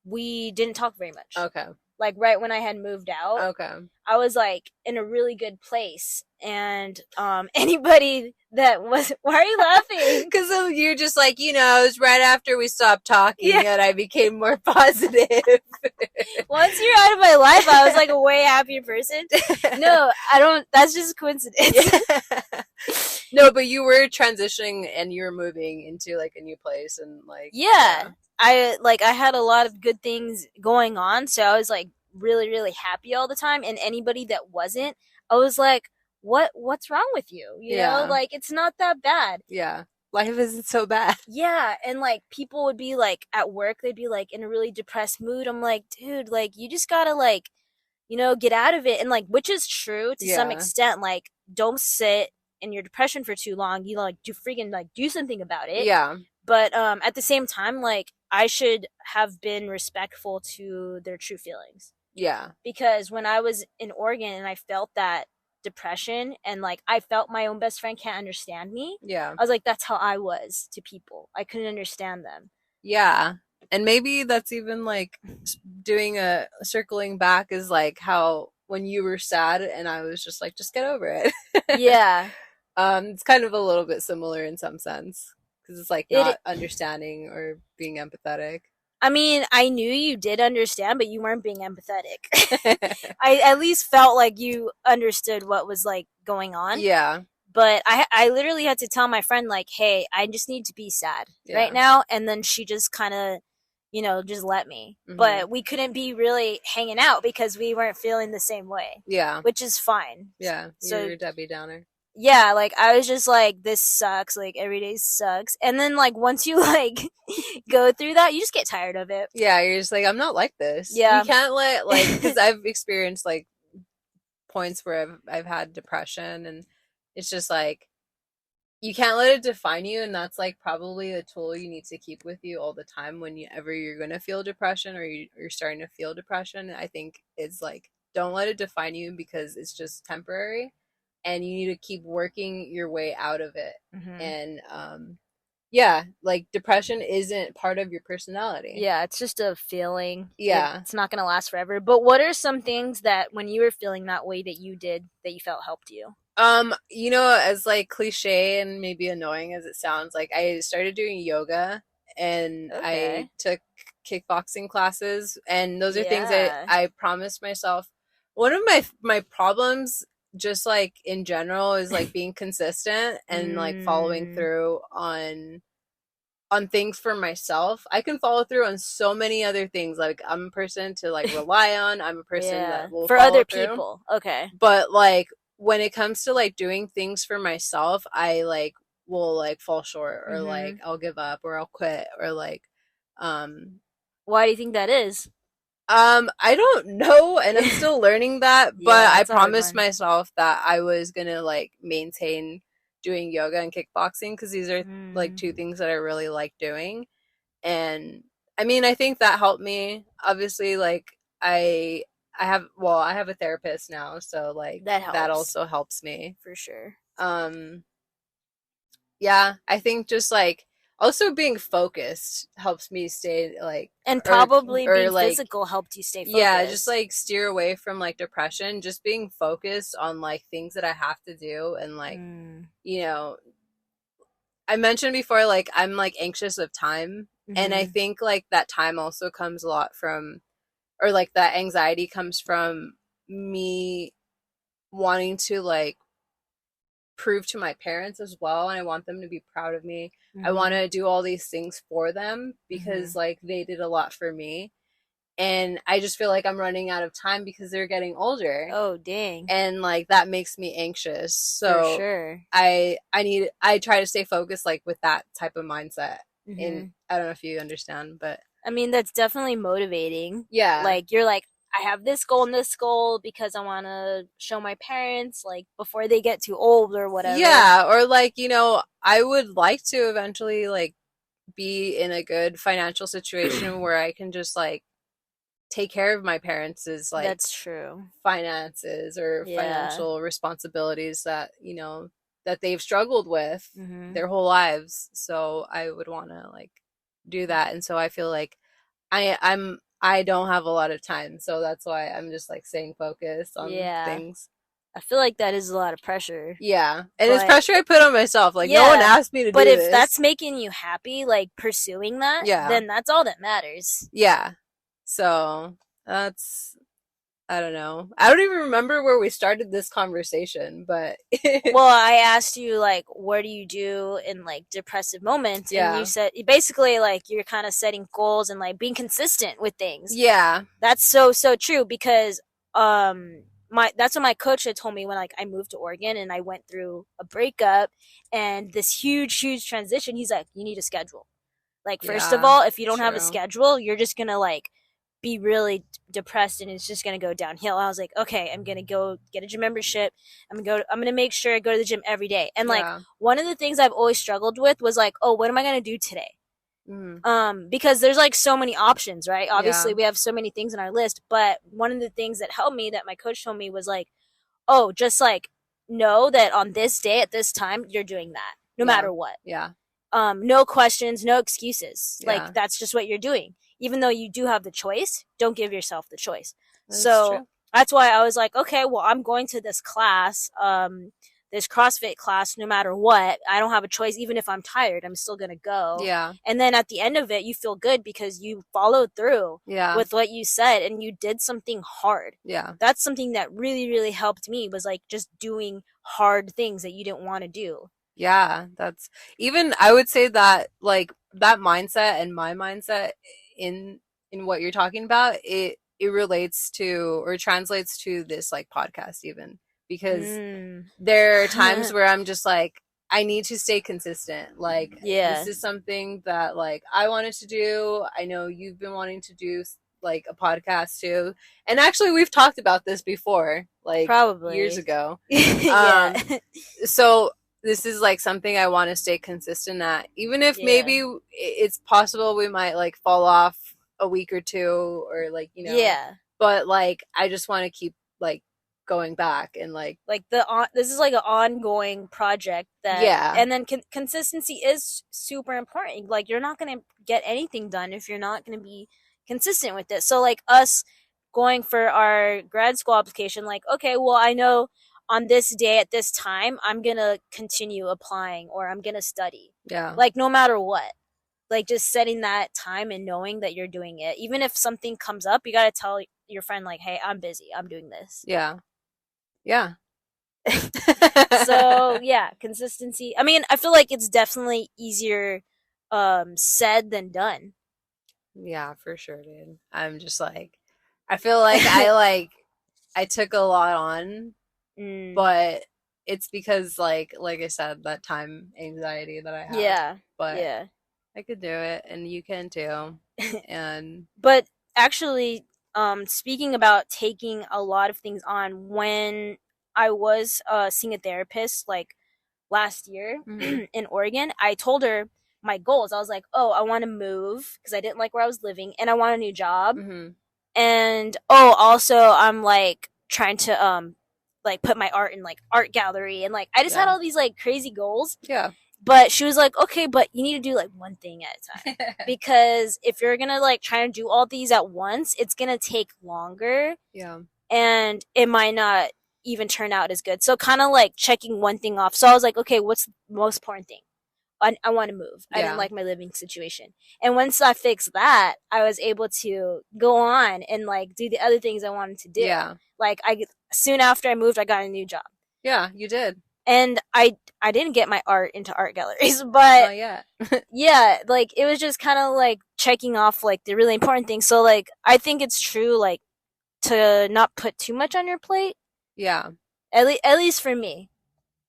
we didn't talk very much. Okay. Like right when I had moved out. Okay. I was like in a really good place, and anybody that was, why are you laughing? Because you're just like, it was right after we stopped talking and I became more positive. Once you're out of my life, I was like a way happier person. No, I don't. That's just coincidence. No, but you were transitioning and you were moving into like a new place and like I had a lot of good things going on, so I was like really, really happy all the time. And anybody that wasn't, I was like, what's wrong with you? You know, like it's not that bad. Yeah. Life isn't so bad. Yeah, and like people would be like at work, they'd be like in a really depressed mood. I'm like, dude, like you just gotta like, get out of it. And like, which is true to some extent. Like, don't sit in your depression for too long. Like do something about it. Yeah. But at the same time, like I should have been respectful to their true feelings. Yeah. Because when I was in Oregon and I felt that depression and like I felt my own best friend can't understand me. Yeah. I was like, that's how I was to people. I couldn't understand them. Yeah. And maybe that's even like doing a circling back is like how when you were sad and I was just like, just get over it. Yeah. It's kind of a little bit similar in some sense because it's like not understanding or being empathetic. I mean, I knew you did understand, but you weren't being empathetic. I at least felt like you understood what was like going on. Yeah. But I literally had to tell my friend like, hey, I just need to be sad right now. And then she just kind of, just let me. Mm-hmm. But we couldn't be really hanging out because we weren't feeling the same way. Yeah. Which is fine. Yeah. You're a Debbie Downer. Yeah, like I was just like, this sucks, like every day sucks. And then like once you like go through that, you just get tired of it. Yeah, you're just like, I'm not like this. Yeah. You can't let like, because I've experienced like points where I've had depression and it's just like, you can't let it define you. And that's like probably a tool you need to keep with you all the time whenever you're going to feel depression or you're starting to feel depression. I think it's like, don't let it define you because it's just temporary. And you need to keep working your way out of it. Mm-hmm. And like depression isn't part of your personality. Yeah, it's just a feeling. Yeah. It's not going to last forever. But what are some things that when you were feeling that way that you did that you felt helped you? As like cliche and maybe annoying as it sounds, like I started doing yoga and I took kickboxing classes and those are things that I promised myself. One of my problems just like in general is like being consistent and like following through on things for myself. I can follow through on so many other things. Like I'm a person to like rely on. I'm a person that will for other people. Okay. But like when it comes to like doing things for myself, I like will like fall short or like I'll give up or I'll quit or like why do you think that is? I don't know, and I'm still learning that, but I promised myself that I was gonna like maintain doing yoga and kickboxing because these are like two things that I really like doing. And I mean, I think that helped me. Obviously, like I have a therapist now, so like that also helps me for sure. Yeah, I think just like also being focused helps me stay like, and probably being like, physical helped you stay focused. Yeah, just like steer away from like depression, just being focused on like things that I have to do. And like, I mentioned before, like I'm like anxious of time. And I think like that time also comes a lot from, or like that anxiety comes from me wanting to like prove to my parents as well, and I want them to be proud of me. I want to do all these things for them because like they did a lot for me, and I just feel like I'm running out of time because they're getting older. Oh dang. And like that makes me anxious, so for sure. I try to stay focused like with that type of mindset. And I don't know if you understand, but I mean that's definitely motivating. Yeah, like you're like, I have this goal and this goal because I want to show my parents, like, before they get too old or whatever. Yeah, or, like, I would like to eventually, like, be in a good financial situation where I can just like take care of my parents' like That's true. finances or Yeah. financial responsibilities that, you know, that they've struggled with Mm-hmm. their whole lives. So I would want to like do that. And so I feel like I don't have a lot of time. So that's why I'm just like staying focused on Yeah. things. I feel like that is a lot of pressure. Yeah. And it's But pressure I put on myself. Like no one yeah. asked me to But do if this. that's making you happy, like pursuing that, Yeah. then that's all that matters. Yeah. So that's I don't know. I don't even remember where we started this conversation, but Well, I asked you like what do you do in like depressive moments, and you yeah. said basically like you're kind of setting goals and like being consistent with things. Yeah. That's so true because my that's what my coach had told me when like I moved to Oregon and I went through a breakup and this huge transition. He's like, you need a schedule. Like first of Yeah. all, if you don't have a True. schedule, you're just gonna like be really depressed and it's just gonna go downhill. I was like, okay, I'm gonna go get a gym membership. I'm gonna make sure I go to the gym every day. And like Yeah. one of the things I've always struggled with was like, oh, what am I gonna do today? Mm. Because there's like so many options, right? Yeah. Obviously we have so many things on our list, but one of the things that helped me that my coach told me was like, oh, just like know that on this day at this time you're doing that no Yeah. matter what. Yeah. No questions, no excuses. Yeah. Like that's just what you're doing. Even though you do have the choice, don't give yourself the choice. That's So true. that's why I was like, okay, well, I'm going to this class, this CrossFit class, no matter what. I don't have a choice. Even if I'm tired, I'm still gonna go. Yeah. And then at the end of it, you feel good because you followed through Yeah. with what you said and you did something hard. Yeah. That's something that really helped me was like just doing hard things that you didn't want to do. Yeah. That's even I would say that like that mindset and my mindset in what you're talking about, it relates to or translates to this like podcast even because there are times where I'm just like I need to stay consistent. Like Yeah. this is something that like I wanted to do. I know you've been wanting to do like a podcast too. And actually we've talked about this before, like Probably. years ago. Yeah. So this is like something I want to stay consistent at. Even if Yeah. maybe it's possible we might like fall off a week or two or like, you know. Yeah. But like I just want to keep like going back and like this is like an ongoing project that Yeah. and then consistency is super important. Like you're not going to get anything done if you're not going to be consistent with it. So like us going for our grad school application, like okay, well I know on this day at this time I'm going to continue applying or I'm going to study. Yeah. Like no matter what. Like just setting that time and knowing that you're doing it. Even if something comes up, you got to tell your friend like, "Hey, I'm busy. I'm doing this." Yeah. Yeah. So, yeah, consistency. I mean, I feel like it's definitely easier said than done. Yeah, for sure, dude. I'm just like I feel like I took a lot on, but it's because like I said, that time anxiety that I have. Yeah. But yeah. I could do it and you can too. And But actually, speaking about taking a lot of things on, when I was seeing a therapist like last year in Oregon, I told her my goals. I was like, oh, I want to move because I didn't like where I was living and I want a new job. And also I'm like trying to like put my art in like art gallery and like I just had all these like crazy goals. Yeah. But she was like, okay, but you need to do like one thing at a time. Because if you're gonna like try and do all these at once, it's gonna take longer. Yeah. And it might not even turn out as good. So kind of like checking one thing off. So I was like, okay, what's the most important thing? I want to move. I didn't like my living situation. And once I fixed that, I was able to go on and like do the other things I wanted to do. Yeah. Like soon after I moved, I got a new job. Yeah, you did. And I didn't get my art into art galleries, but not yet. yeah, like it was just kind of like checking off like the really important things. So like I think it's true like to not put too much on your plate. Yeah. At least for me.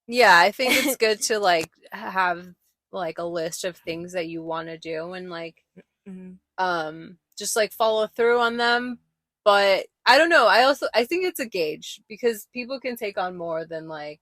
Yeah, I think it's good to like have like a list of things that you want to do and like just like follow through on them. But I don't know. I think it's a gauge because people can take on more than like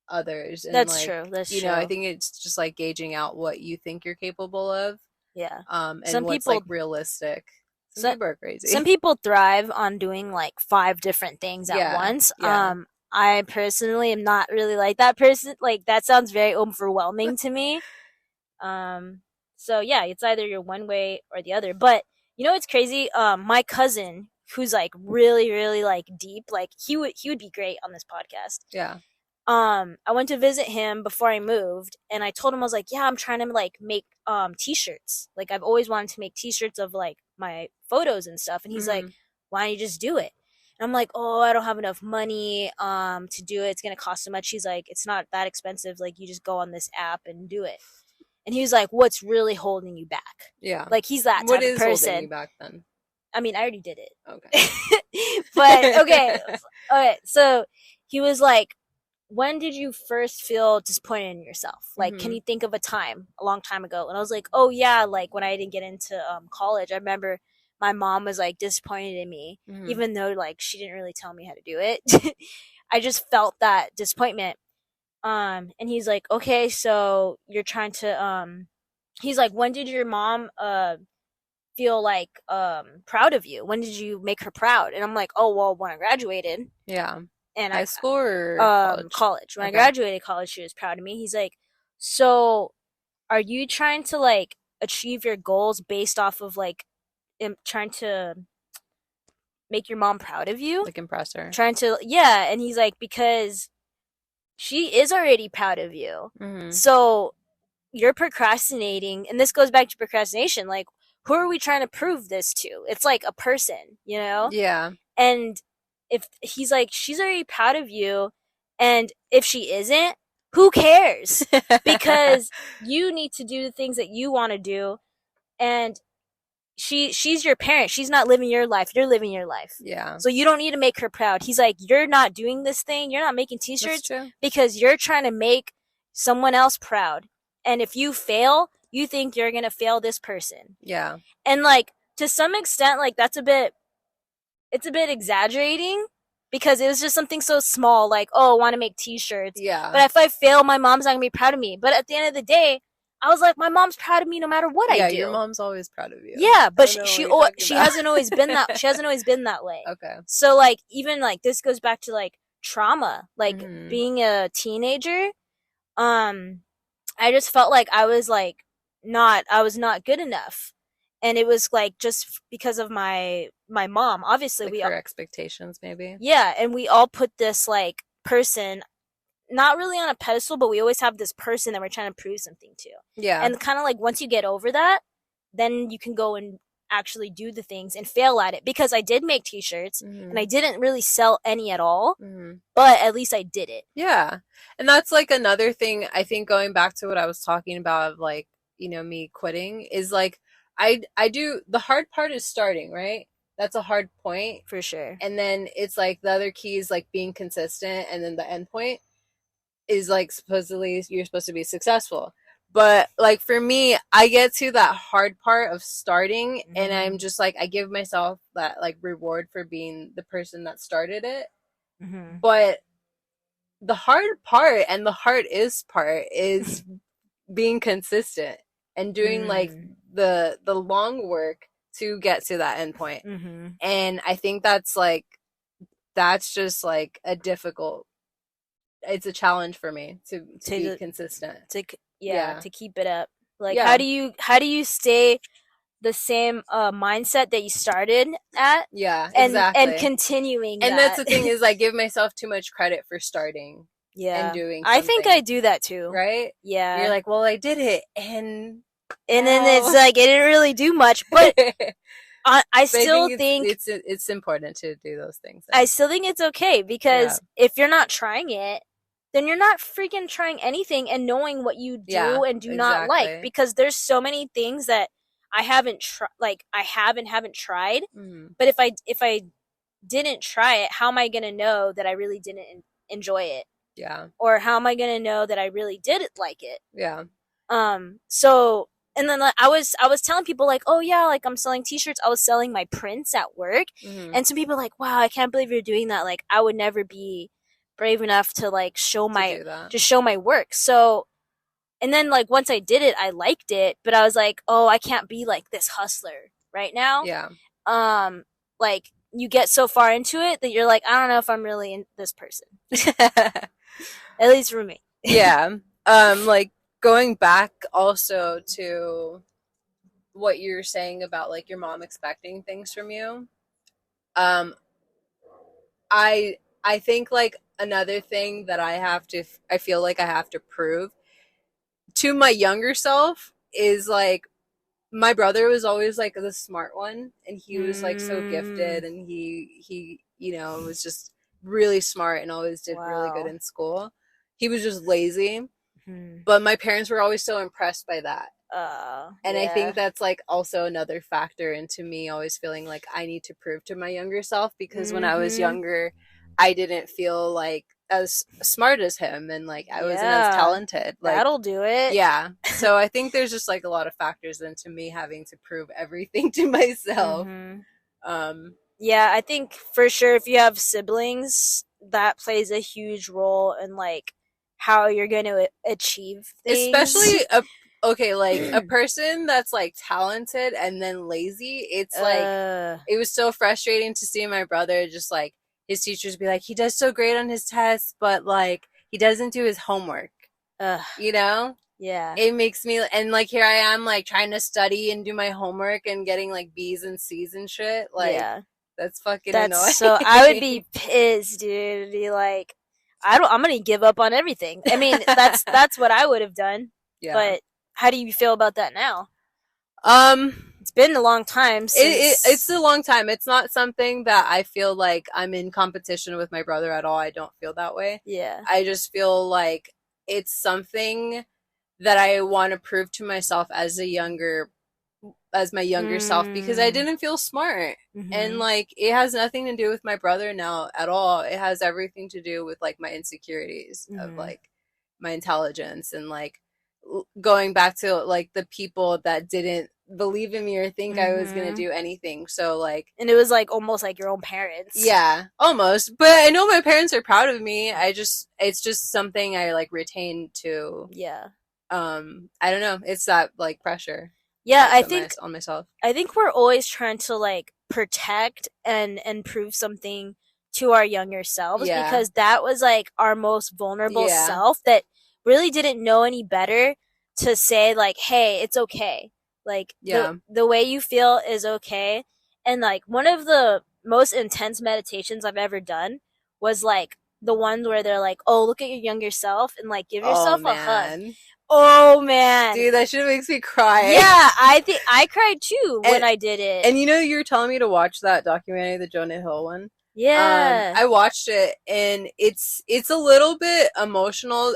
others. And That's like, true. That's you true. know, I think it's just like gauging out what you think you're capable of. Yeah. And Some what's people- like realistic. Some people are crazy. Some people thrive on doing like 5 different things at once. Yeah. I personally am not really like that person. Like that sounds very overwhelming to me. So yeah, it's either you're one way or the other. But you know what's crazy? My cousin, who's like really, really like deep, like he would be great on this podcast. Yeah. I went to visit him before I moved, and I told him, I was like, yeah, I'm trying to like make t-shirts. Like I've always wanted to make t-shirts of like my photos and stuff. And he's like, why don't you just do it? And I'm like, oh, I don't have enough money to do it. It's gonna cost so much. He's like, it's not that expensive. Like you just go on this app and do it. And he was like, what's really holding you back? Yeah. Like he's that type What of is person. holding you back then? I mean, I already did it. Okay. But okay. So he was like, when did you first feel disappointed in yourself? Like, can you think of a time a long time ago? And I was like, oh yeah, like when I didn't get into college, I remember my mom was like disappointed in me, even though like she didn't really tell me how to do it. I just felt that disappointment. And he's like, okay, so you're trying to he's like, when did your mom feel like proud of you? When did you make her proud? And I'm like, oh well, when I graduated. Yeah. And high school or college. When I graduated college, she was proud of me. He's like, so are you trying to like achieve your goals based off of like trying to make your mom proud of you? Like impress her. Trying to, yeah. And he's like, because she is already proud of you. So you're procrastinating. And this goes back to procrastination. Like, who are we trying to prove this to? It's like a person, you know? Yeah. And if he's like, she's already proud of you, and if she isn't, who cares? Because you need to do the things that you want to do, and she's your parent. She's not living your life. You're living your life. Yeah. So you don't need to make her proud. He's like, you're not doing this thing. You're not making t-shirts because you're trying to make someone else proud. And if you fail, you think you're going to fail this person. Yeah. And like, to some extent, like it's a bit exaggerating because it was just something so small, like, oh, I want to make t-shirts. Yeah. But if I fail, my mom's not going to be proud of me. But at the end of the day, I was like, my mom's proud of me no matter what I do. Yeah, your mom's always proud of you. Yeah, but she hasn't always been that. She hasn't always been that way. Okay. So like, even like this goes back to like trauma, like being a teenager. I just felt like I was not good enough. And it was like just because of my mom. Obviously, like her expectations, maybe. Yeah, and we all put this like person, not really on a pedestal, but we always have this person that we're trying to prove something to. Yeah. And kind of like once you get over that, then you can go and actually do the things and fail at it. Because I did make t-shirts and I didn't really sell any at all, but at least I did it. Yeah. And that's like another thing, I think, going back to what I was talking about of like, you know, me quitting is like, I do, the hard part is starting, right? That's a hard point. For sure. And then it's like the other key is like being consistent, and then the end point is like supposedly you're supposed to be successful. But like for me, I get to that hard part of starting and I'm just like, I give myself that like reward for being the person that started it. But the hard part and the hardest part is being consistent and doing like the long work to get to that end point. And I think that's just like it's a challenge for me to be consistent. To keep it up. Like how do you stay the same mindset that you started at? Yeah, and, exactly. And continuing and that. That's the thing is I give myself too much credit for starting. Yeah. And doing something. I think I do that too. Right? Yeah. You're like, well, I did it and then it's like it didn't really do much, but I still think it's important to do those things. I still think it's okay because if you're not trying it, then you're not freaking trying anything and knowing what you do and do not like, because there's so many things that I haven't haven't tried. But if I didn't try it, how am I gonna know that I really didn't enjoy it? Yeah. Or how am I gonna know that I really did like it? Yeah. So. And then like, I was telling people like, oh yeah, like I'm selling t-shirts. I was selling my prints at work. And some people are like, wow, I can't believe you're doing that. Like I would never be brave enough to like show my work. So And then like once I did it, I liked it, but I was like, oh, I can't be like this hustler right now. Yeah. Like you get so far into it that you're like, I don't know if I'm really in this person. At least for me. Yeah. Like going back also to what you're saying about like your mom expecting things from you. Um, I think like another thing that I feel like I have to prove to my younger self is like my brother was always like the smart one, and he was like so gifted, and he was just really smart and always did really good Wow. in school. He was just lazy, Hmm. but my parents were always so impressed by that. And I Yeah. think that's like also another factor into me always feeling like I need to prove to my younger self, because when I was Mm-hmm. younger, I didn't feel like as smart as him, and like I wasn't as Yeah. talented. Like, That'll do it. yeah. So I think there's just like a lot of factors into me having to prove everything to myself. Mm-hmm. Um, Yeah, I think for sure if you have siblings, that plays a huge role in like how you're going to achieve things. especially like a person that's like talented and then lazy. It's like uh, it was so frustrating to see my brother just like his teachers be like, he does so great on his tests, but like he doesn't do his homework. uh, You know, yeah. it makes me, and like here I am like trying to study and do my homework and getting like B's and C's and shit. Like Yeah. that's fucking That's annoying. so I would be pissed, dude. Be like I'm going to give up on everything. I mean, that's what I would have done. Yeah. But how do you feel about that now? Um, It's been a long time since it's a long time. It's not something that I feel like I'm in competition with my brother at all. I don't feel that way. yeah. I just feel like it's something that I want to prove to myself as my younger self, because I didn't feel smart. And Mm-hmm. like it has nothing to do with my brother now at all. It has everything to do with like my insecurities of Mm-hmm. like my intelligence, and like going back to like the people that didn't believe in me or think I was going to Mm-hmm. do anything. So like, And it was like almost like your own parents. yeah, almost. But I know my parents are proud of me. It's just something I like retain to. Yeah. I don't know. It's that like pressure Yeah, I put on myself. I think we're always trying to like protect and prove something to our younger selves Yeah. because that was like our most vulnerable Yeah. self that really didn't know any better to say like, "Hey, it's okay." Like Yeah. the way you feel is okay. And like one of the most intense meditations I've ever done was like the ones where they're like, "Oh, look at your younger self and like give Oh yourself a hug." man, Oh man. dude, that shit makes me cry. Yeah, I think I cried too when I did it. And you know, you were telling me to watch that documentary, the Jonah Hill one. Yeah. I watched it, and it's a little bit emotional.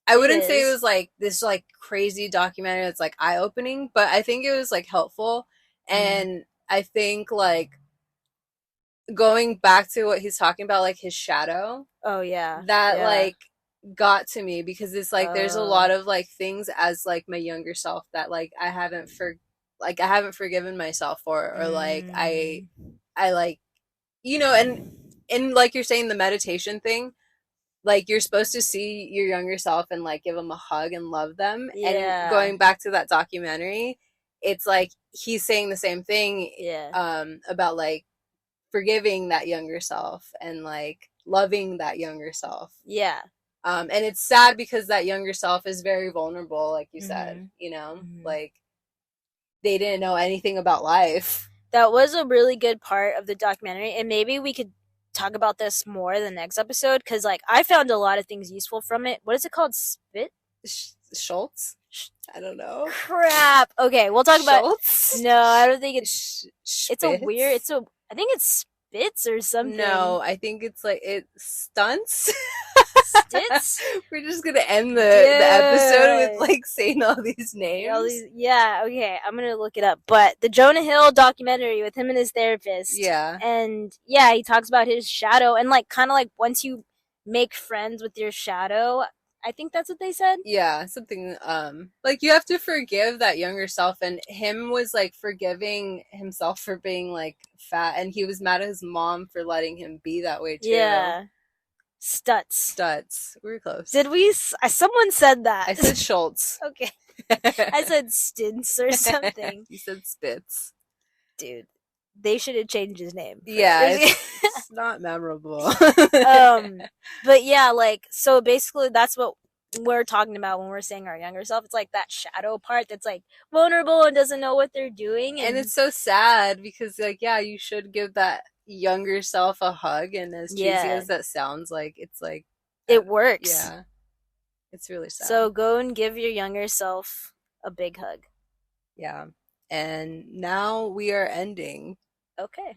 I wouldn't say it was like this like crazy documentary that's like eye opening, but I think it was like helpful. And I think like going back to what he's talking about, like his shadow. Oh yeah. That yeah. like got to me, because it's like there's a lot of like things as like my younger self that like I haven't forgiven myself for, or like I like, you know, and like you're saying, the meditation thing, like you're supposed to see your younger self and like give them a hug and love them. Yeah. And going back to that documentary, it's like he's saying the same thing. Yeah. About like forgiving that younger self and like loving that younger self. Yeah. And it's sad because that younger self is very vulnerable, like you said, you know, like they didn't know anything about life. That was a really good part of the documentary, and maybe we could talk about this more the next episode because, like, I found a lot of things useful from it. What is it called? Schultz? I don't know. Crap. Okay, we'll talk Schultz? about. No, I don't think it's. Shpitz? It's a weird. I think it's Spitz or something. No, I think it's like it stunts. Stitz? We're just gonna end the episode with like saying all these names. Yeah, okay, I'm gonna look it up. But the Jonah Hill documentary with him and his therapist. Yeah. And yeah, he talks about his shadow and like kind of like once you make friends with your shadow, I think that's what they said. Yeah, something like you have to forgive that younger self, and him was like forgiving himself for being like fat, and he was mad at his mom for letting him be that way too. Yeah. Stutz. Stutz. We were close. Did we? Someone said that. I said Schultz. Okay. I said Stintz or something. You said Spitz. Dude, they should have changed his name. Yeah, it's not memorable. But yeah, like, so basically that's what we're talking about when we're saying our younger self. It's like that shadow part that's like vulnerable and doesn't know what they're doing. And it's so sad because, like, yeah, you should give that younger self a hug. And as cheesy as that sounds, like, it's like, it works. Yeah. It's really sad. So go and give your younger self a big hug. Yeah. And now we are ending. Okay.